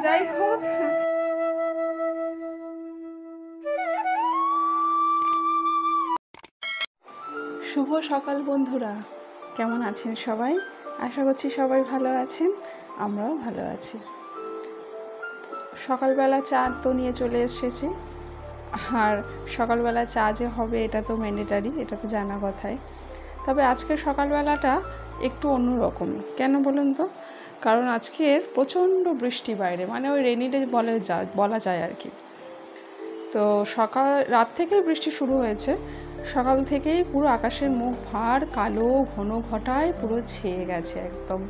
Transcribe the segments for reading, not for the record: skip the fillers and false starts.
যাই হোক, শুভ সকাল বন্ধুরা, কেমন আছেন সবাই? আশা করছি সবাই ভালো আছেন, আমরাও ভালো আছি। সকালবেলা চা তো নিয়ে চলে এসেছি, আর সকালবেলা চা যে হবে এটা তো ম্যান্ডেটারি, এটা তো জানা কথাই। তবে আজকের সকালবেলাটা একটু অন্যরকমই। কেন বলুন তো? কারণ আজকের প্রচণ্ড বৃষ্টি বাইরে, মানে ওই রেনি ডে বলা যায় আর কি। তো রাত থেকেই বৃষ্টি শুরু হয়েছে, সকাল থেকেই পুরো আকাশের মুখ ভার কালো ঘন ঘটায় পুরো ছেয়ে গেছে একদম।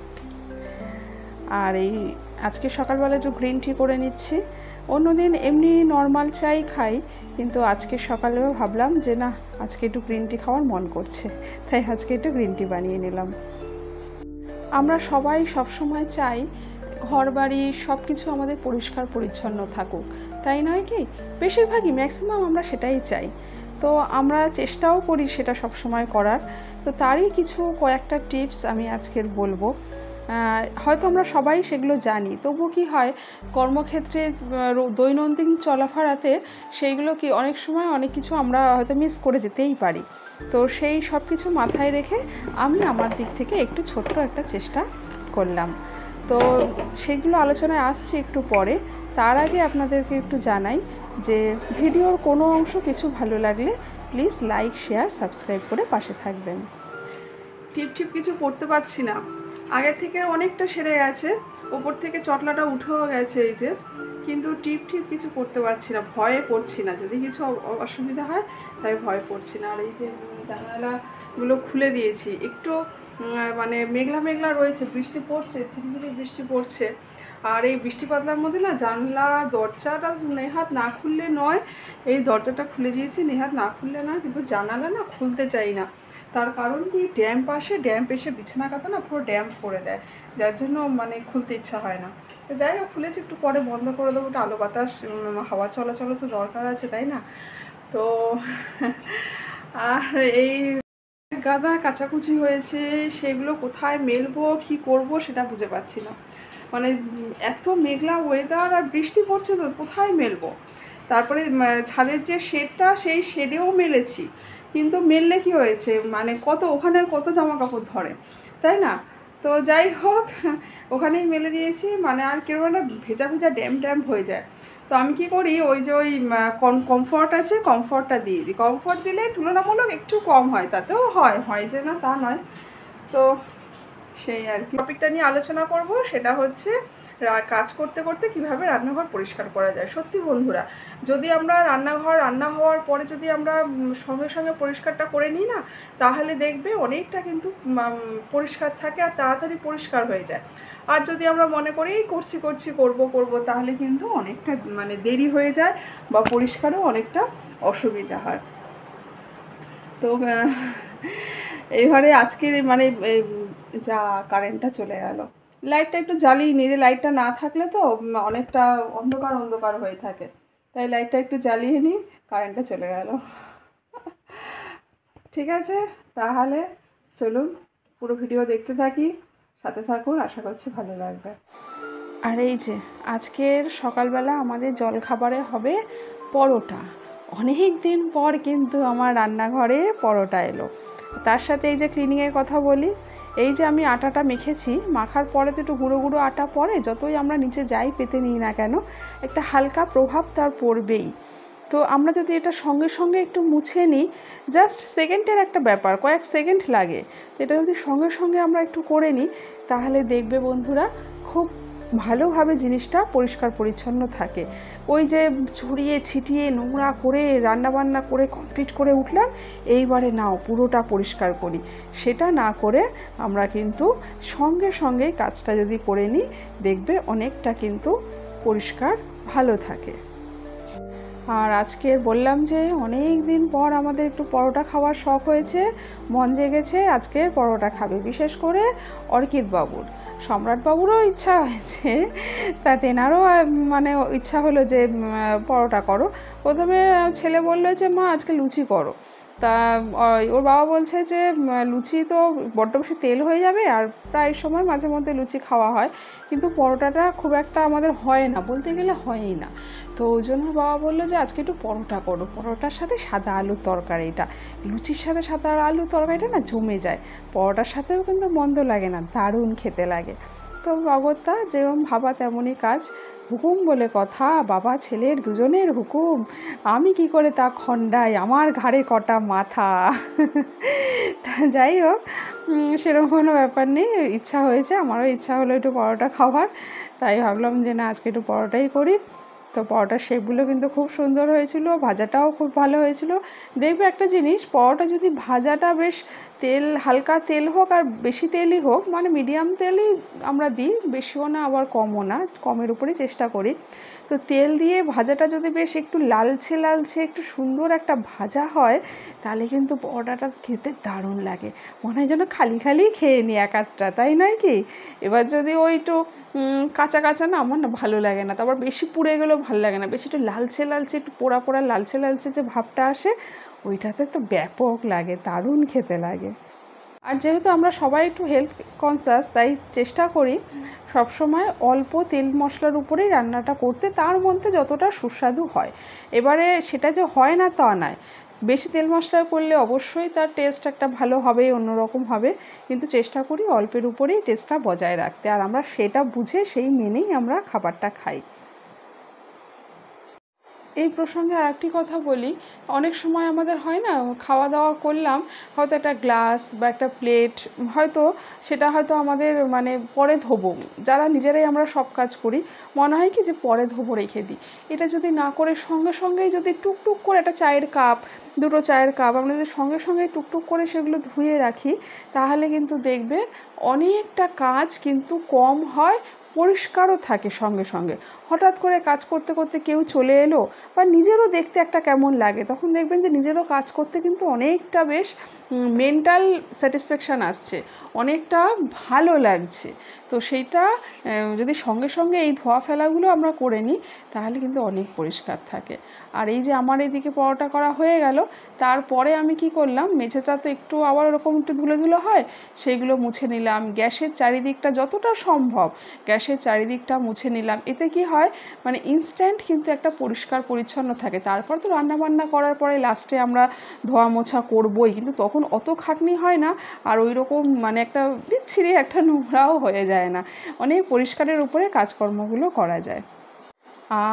আর এই আজকে সকালবেলা একটু গ্রিন টি করে নিচ্ছি। অন্যদিন এমনি নর্মাল চাই খাই, কিন্তু আজকে সকালেও ভাবলাম যে না, আজকে একটু গ্রিন টি খাওয়ার মন করছে, তাই আজকে একটু গ্রিন টি বানিয়ে নিলাম। আমরা সবাই সবসময় চাই ঘর বাড়ি সব কিছু আমাদের পরিষ্কার পরিচ্ছন্ন থাকুক, তাই নয় কি? বেশিরভাগই ম্যাক্সিমাম আমরা সেটাই চাই। তো আমরা চেষ্টাও করি সেটা সব সময় করার। তো তারই কয়েকটা টিপস আমি আজকের বলবো। হয়তো আমরা সবাই সেগুলো জানি, তবু কি হয় কর্মক্ষেত্রে দৈনন্দিন চলাফেরাতে সেইগুলো কি অনেক সময় অনেক কিছু আমরা হয়তো মিস করে যেতেই পারি। তো সেই সব কিছু মাথায় রেখে আমি আমার দিক থেকে একটু ছোট্ট একটা চেষ্টা করলাম। তো সেগুলো আলোচনায় আসছি একটু পরে। তার আগে আপনাদেরকে একটু জানাই যে ভিডিওর কোনো অংশ কিছু ভালো লাগলে প্লিজ লাইক, শেয়ার, সাবস্ক্রাইব করে পাশে থাকবেন। টিপ কিছু পড়তে পারছি না, আগের থেকে অনেকটা সেরে গেছে, ওপর থেকে চটলাটা উঠেও গেছে এই যে, কিন্তু টিপ কিছু পড়তে পারছি না, ভয়ে পড়ছি না, যদি কিছু অসুবিধা হয় তাই ভয় পড়ছি না। আর এই যে জানালাগুলো খুলে দিয়েছি, একটু মানে মেঘলা রয়েছে, বৃষ্টি পড়ছে, ঝিরিঝিরি বৃষ্টি পড়ছে। আর এই বৃষ্টি পাতলার মধ্যে না জানলা দরজাটা নেহাত না খুললে নয়, এই দরজাটা খুলে দিয়েছি নেহাত না খুললে নয়, কিন্তু জানালা না খুলতে চাই না। তার কারণ কি, ড্যাম্প এসে বিছানা কাঁথা না পুরো ড্যাম্প করে দেয়, যার জন্য মানে খুলতে ইচ্ছা হয় না। তো যাই হোক, খুলেছি, একটু পরে বন্ধ করে দেবো, একটু আলো বাতাস হাওয়া চলাচলও তো দরকার আছে, তাই না? তো আর এই গাদা কাচাকুচি হয়েছে, সেগুলো কোথায় মেলবো কি করব সেটা বুঝে পাচ্ছি না। মানে এত মেঘলা ওয়েদার আর বৃষ্টি পড়ছে, তো কোথায় মেলবো? তারপরে ছাদের যে শেডটা, সেই শেডেও মেলেছি, কিন্তু মেললে কি হয়েছে, মানে ওখানের কত জামা কাপড় ধরে, তাই না? তো যাই হোক, ওখানেই মেলে দিয়েছি, মানে আর কেউ না ভেজা ড্যাম হয়ে যায়। তো আমি কি করি, ওই যে কমফর্ট আছে, কমফর্টটা দিয়ে দিই। কমফর্ট দিলে তুলনামূলক একটু কম হয়, তাতেও হয় যে না তা নয়। তো সেই আর কি টপিকটা নিয়ে আলোচনা করব, সেটা হচ্ছে কাজ করতে করতে কিভাবে রান্নাঘর পরিষ্কার করা যায়। সত্যি বন্ধুরা, যদি আমরা রান্না হওয়ার পরে যদি আমরা সঙ্গে সঙ্গে পরিষ্কারটা করে নিই না, তাহলে দেখবে অনেকটা কিন্তু পরিষ্কার থাকে আর তাড়াতাড়ি পরিষ্কার হয়ে যায়। আর যদি আমরা মনে করি করব, তাহলে কিন্তু অনেকটা মানে দেরি হয়ে যায়, বা পরিষ্কারও অনেকটা অসুবিধা হয়। তো এইবারে আজকের মানে যা কারেন্টটা চলে গেল, লাইটটা একটু জ্বালিয়ে নিই, যে লাইটটা না থাকলে তো অনেকটা অন্ধকার হয়ে থাকে, তাই লাইটটা একটু জ্বালিয়ে নিই, কারেন্টটা চলে গেল। ঠিক আছে, তাহলে চলুন পুরো ভিডিও দেখতে থাকি, সাথে থাকুন, আশা করছি ভালো লাগবে। আর এই যে আজকের সকালবেলা আমাদের জলখাবারে হবে পরোটা। অনেক দিন পর কিন্তু আমার রান্নাঘরে পরোটা এলো। তার সাথে এই যে ক্লিনিংয়ের কথা বলি, এই যে আমি আটাটা মেখেছি, মাখার পরে তো একটু গুঁড়ো গুঁড়ো আটা পড়ে, যতই আমরা নিচে যাই পেতে নিই না কেন, একটা হালকা প্রভাব তার পড়বেই। তো আমরা যদি এটা সঙ্গে সঙ্গে একটু মুছে নিই, জাস্ট সেকেন্ডের একটা ব্যাপার, কয়েক সেকেন্ড লাগে, তো এটা যদি সঙ্গে সঙ্গে আমরা একটু করে নিই, তাহলে দেখবে বন্ধুরা খুব ভালোভাবে জিনিসটা পরিষ্কার পরিচ্ছন্ন থাকে। ওই যে ছড়িয়ে ছিটিয়ে নোংরা করে রান্নাবান্না করে কমপ্লিট করে উঠলাম, এইবারে নাও পুরোটা পরিষ্কার করি, সেটা না করে আমরা কিন্তু সঙ্গে সঙ্গে কাজটা যদি করে নিই, দেখবে অনেকটা কিন্তু পরিষ্কার ভালো থাকে। আর আজকে বললাম যে অনেক দিন পর আমাদের একটু পরোটা খাওয়ার শখ হয়েছে, মন জেগেছে আজকের পরোটা খাবে, বিশেষ করে অর্কিত বাবুর। সম্রাটবাবুরও ইচ্ছা হয়েছে, তা তেনারও মানে ইচ্ছা হলো যে পরোটা করো। প্রথমে ছেলে বললো যে মা আজকে লুচি করো, তা ওর বাবা বলছে যে লুচি তো বড্ড বেশি তেল হয়ে যাবে, আর প্রায় সময় মাঝে মধ্যে লুচি খাওয়া হয়, কিন্তু পরোটাটা খুব একটা আমাদের হয় না, বলতে গেলে হয়ই না। তো ওই জন্য বাবা বললো যে আজকে একটু পরোটা করো, পরোটার সাথে সাদা আলুর তরকারিটা, লুচির সাথে সাদা আলুর তরকারিটা না জমে যায়, পরোটার সাথেও কিন্তু মন্দ লাগে না, দারুণ খেতে লাগে। তো অগত্যা যেরকম ভাবা তেমনই কাজ, হুকুম বলে কথা, বাবা ছেলের দুজনের হুকুম, আমি কি করে তা খণ্ডাই, আমার ঘাড়ে কটা মাথা। তা যাই হোক, সেরকম কোনো ব্যাপার নেই, ইচ্ছা হয়েছে, আমারও ইচ্ছা হলো একটু পরোটা খাওয়ার, তাই ভাবলাম যে না আজকে একটু পরোটাই করি। তো পরোটার শেপগুলো কিন্তু খুব সুন্দর হয়েছিল, ভাজাটাও খুব ভালো হয়েছিল। দেখবে একটা জিনিস, পরোটা যদি ভাজাটা বেশ তেল, হালকা তেল হোক আর বেশি তেলই হোক, মানে মিডিয়াম তেলই আমরা দিই, বেশিও না আবার কমও না, কমের উপরেই চেষ্টা করি। তো তেল দিয়ে ভাজাটা যদি বেশ একটু লালচে লালচে একটু সুন্দর একটা ভাজা হয়, তাহলে কিন্তু পরোটাটা খেতে দারুণ লাগে, মনে হয় যেন খালি খালি খেয়ে নিই এক আধটা, তাই নয় কি? এবার যদি ওই একটু কাঁচা কাঁচা না, আমার না ভালো লাগে না, তারপর বেশি পুড়ে গেলেও ভালো লাগে না, বেশি একটু লালচে লালচে একটু পোড়া পোড়া লালচে লালচে যে ভাবটা আসে, ওইটাতে তো ব্যাপক লাগে, দারুণ খেতে লাগে। আর যেহেতু আমরা সবাই একটু হেলথ কনসিয়াস, তাই চেষ্টা করি সবসময় অল্প তেল মশলার উপরেই রান্নাটা করতে, তার মধ্যে যতটা সুস্বাদু হয়। এবারে সেটা যে হয় না তা নয়, বেশি তেল মশলা করলে অবশ্যই তার টেস্ট একটা ভালো হবে, অন্যরকম হবে, কিন্তু চেষ্টা করি অল্পের উপরেই টেস্টটা বজায় রাখতে, আর আমরা সেটা বুঝে সেই মেনেই আমরা খাবারটা খাই। এই প্রসঙ্গে আরেকটি কথা বলি, অনেক সময় আমাদের হয় না, খাওয়া দাওয়া করলাম, হয়তো একটা গ্লাস বা একটা প্লেট, হয়তো সেটা হয়তো আমাদের মানে পরে ধোবো, যারা নিজেরাই আমরা সব কাজ করি, মনে হয় কি যে পরে ধোবো, রেখে দিই। এটা যদি না করে সঙ্গে সঙ্গেই যদি টুকটুক করে একটা চায়ের কাপ, দুটো চায়ের কাপ আমরা যদি সঙ্গে সঙ্গে টুকটুক করে সেগুলো ধুয়ে রাখি, তাহলে কিন্তু দেখবে অনেকটা কাজ কিন্তু কম হয়, পরিষ্কারও থাকে সঙ্গে সঙ্গে। হঠাৎ করে কাজ করতে করতে কেউ চলে এলো, বা নিজেরও দেখতে একটা কেমন লাগে, তখন দেখবেন যে নিজেরও কাজ করতে কিন্তু অনেকটা বেশ মেন্টাল স্যাটিসফ্যাকশান আসছে, অনেকটা ভালো লাগছে। তো সেইটা যদি সঙ্গে সঙ্গে এই ধোয়া ফেলাগুলো আমরা করে নিই, তাহলে কিন্তু অনেক পরিষ্কার থাকে। আর এই যে আমার এইদিকে পরোটা করা হয়ে গেল, তারপরে আমি কি করলাম, মেঝেটা তো একটু আবার ওরকম একটু ধুলো ধুলো হয়, সেইগুলো মুছে নিলাম, গ্যাসের চারিদিকটা যতটা সম্ভব গ্যাসের চারিদিকটা মুছে নিলাম। এতে কি হয়, মানে ইনস্ট্যান্ট কিন্তু একটা পরিষ্কার পরিচ্ছন্ন থাকে। তারপর তো রান্নাবান্না করার পরে লাস্টে আমরা ধোয়া মোছা করবই, কিন্তু তখন অত খাটনি হয় না, আর ওই রকম মানে একটা বিচ্ছিরি একটা নোংরাও হয়ে যায় না, অনেক পরিষ্কারের উপরে কাজকর্মগুলো করা যায়।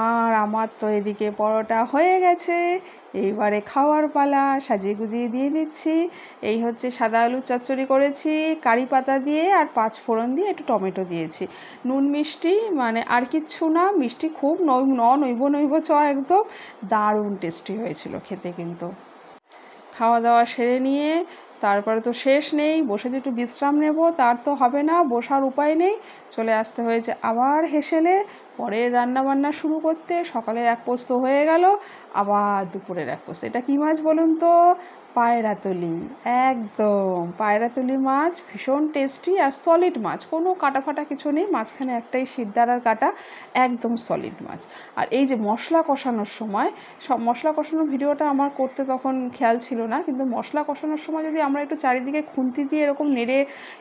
আর আমার তো এদিকে পরোটা হয়ে গেছে, এইবারে খাওয়ার পালা, সাজিয়ে গুজিয়ে দিয়ে দিচ্ছি। এই হচ্ছে সাদা আলুর চচ্চড়ি করেছি কারি পাতা দিয়ে, আর 5 ফোড়ন দিয়ে একটু টমেটো দিয়েছি, নুন মিষ্টি, মানে আর কিচ্ছু না, মিষ্টি খুব নৈব চ, একদম দারুণ টেস্টি হয়েছিল খেতে। কিন্তু খাওয়া দাওয়া সেরে নিয়ে তারপরে তো শেষ নেই, বসে যে একটু বিশ্রাম নেব তার তো হবে না, বসার উপায় নেই, চলে আসতে হয়েছে আবার হেসেলে পরের রান্নাবান্না শুরু করতে। সকালের এক পোস্ত হয়ে গেল, আবার দুপুরের এক পোস্ত। এটা কী মাছ বলুন তো? পায়রাতলি, একদম পায়রাতলি মাছ, ভীষণ টেস্টি আর সলিড মাছ, কোনো কাটা ফাটা কিছু নেই, মাঝখানে একটাই শিরদাঁড়ার কাটা, একদম সলিড মাছ। আর এই যে মশলা কষানোর সময়, সব মশলা কষানোর ভিডিওটা আমার করতে তখন খেয়াল ছিল না, কিন্তু মশলা কষানোর সময় যদি আমরা একটু চারিদিকে খুন্তি দিয়ে এরকম নেড়ে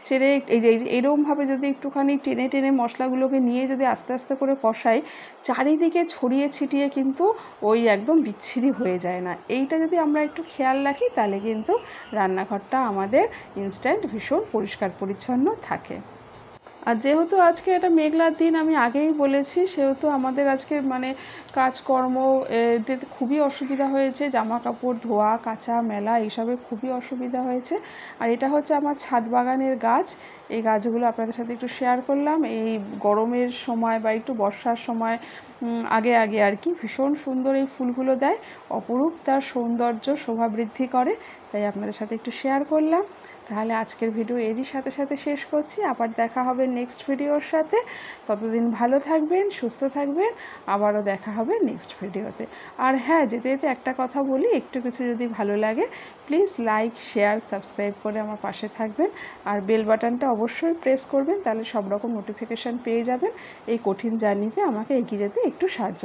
চেড়ে, এই যে এরকমভাবে যদি একটুখানি টেনে টেনে মশলাগুলোকে নিয়ে যদি আস্তে আস্তে করে কষাই, চারিদিকে ছড়িয়ে ছিটিয়ে কিন্তু ওই একদম বিচ্ছিরি হয়ে যায় না। এইটা যদি আমরা একটু খেয়াল রাখি, তাহলে কিন্তু রান্নাঘরটা আমাদের ইনস্ট্যান্ট ভীষণ পরিষ্কার পরিচ্ছন্ন থাকে। আর যেহেতু আজকে এটা মেঘলার দিন, আমি আগেই বলেছি, সেহেতু আমাদের আজকে মানে কাজকর্ম দিতে খুবই অসুবিধা হয়েছে, জামা কাপড় ধোয়া কাচা মেলা এইসবে খুবই অসুবিধা হয়েছে। আর এটা হচ্ছে আমার ছাদ বাগানের গাছ, এই গাছগুলো আপনাদের সাথে একটু শেয়ার করলাম। এই গরমের সময় বা একটু বর্ষার সময় আগে আগে আর কি, ভীষণ সুন্দর এই ফুলগুলো দেয়, অপরূপ তার সৌন্দর্য শোভা বৃদ্ধি করে, তাই আপনাদের সাথে একটু শেয়ার করলাম। তাহলে আজকের ভিডিও এরই সাথে সাথে শেষ করছি, আবার দেখা হবে নেক্সট ভিডিওর সাথে। ততদিন ভালো থাকবেন, সুস্থ থাকবেন, আবারও দেখা হবে নেক্সট ভিডিওতে। আর হ্যাঁ, যেতে যেতে একটা কথা বলি, একটু কিছু যদি ভালো লাগে প্লিজ লাইক শেয়ার সাবস্ক্রাইব করে আমার পাশে থাকবেন, আর বেল বাটনটা অবশ্যই প্রেস করবেন, তাহলে সব রকম নোটিফিকেশান পেয়ে যাবেন। এই কঠিন জার্নিতে আমাকে এগিয়ে যেতে একটু সাহায্য